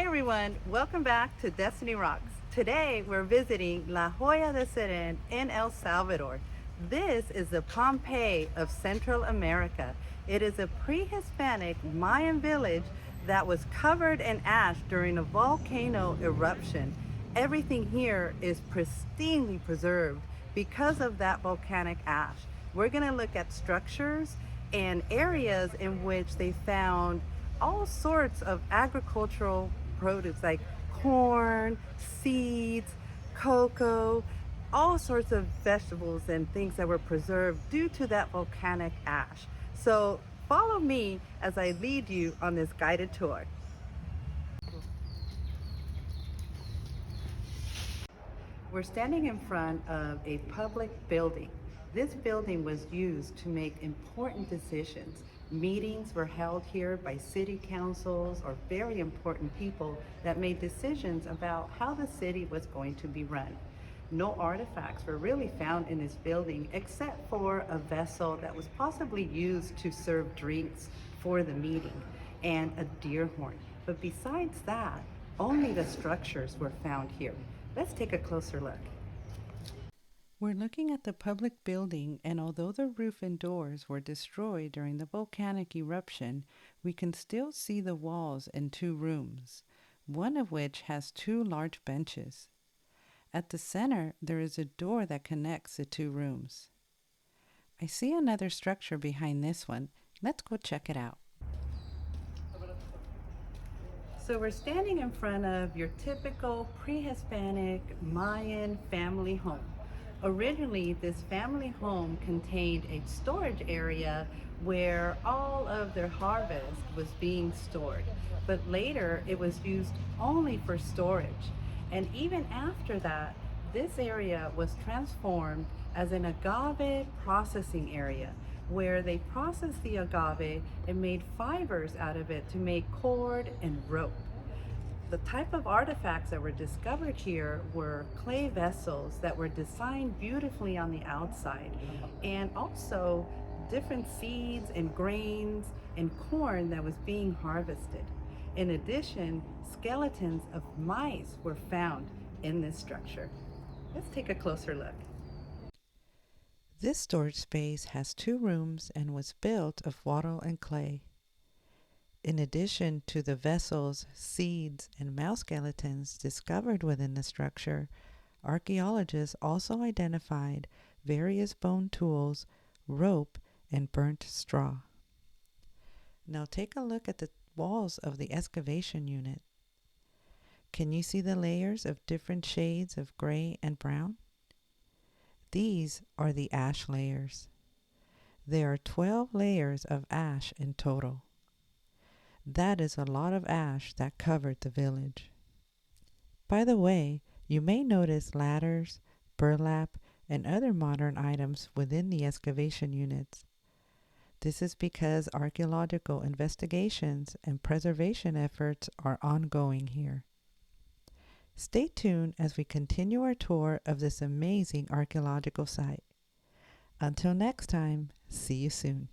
Hi everyone, welcome back to Destiny Rocks. Today we're visiting La Joya de Ceren in El Salvador. This is the Pompeii of Central America. It is a pre-Hispanic Mayan village that was covered in ash during a volcano eruption. Everything here is pristinely preserved because of that volcanic ash. We're going to look at structures and areas in which they found all sorts of agricultural produce like corn, seeds, cocoa, all sorts of vegetables and things that were preserved due to that volcanic ash. So follow me as I lead you on this guided tour. We're standing in front of a public building. This building was used to make important decisions. Meetings were held here by city councils or very important people that made decisions about how the city was going to be run. No artifacts were really found in this building except for a vessel that was possibly used to serve drinks for the meeting and a deer horn. But besides that, only the structures were found here. Let's take a closer look. We're looking at the public building, and although the roof and doors were destroyed during the volcanic eruption, we can still see the walls in two rooms, one of which has two large benches. At the center, there is a door that connects the two rooms. I see another structure behind this one. Let's go check it out. So we're standing in front of your typical pre-Hispanic Mayan family home. Originally, this family home contained a storage area where all of their harvest was being stored. But later, it was used only for storage. And even after that, this area was transformed as an agave processing area where they processed the agave and made fibers out of it to make cord and rope. The type of artifacts that were discovered here were clay vessels that were designed beautifully on the outside, and also different seeds and grains and corn that was being harvested. In addition, skeletons of mice were found in this structure. Let's take a closer look. This storage space has two rooms and was built of wattle and clay. In addition to the vessels, seeds, and mouse skeletons discovered within the structure, archaeologists also identified various bone tools, rope, and burnt straw. Now take a look at the walls of the excavation unit. Can you see the layers of different shades of gray and brown? These are the ash layers. There are 12 layers of ash in total. That is a lot of ash that covered the village. By the way, you may notice ladders, burlap, and other modern items within the excavation units. This is because archaeological investigations and preservation efforts are ongoing here. Stay tuned as we continue our tour of this amazing archaeological site. Until next time, see you soon.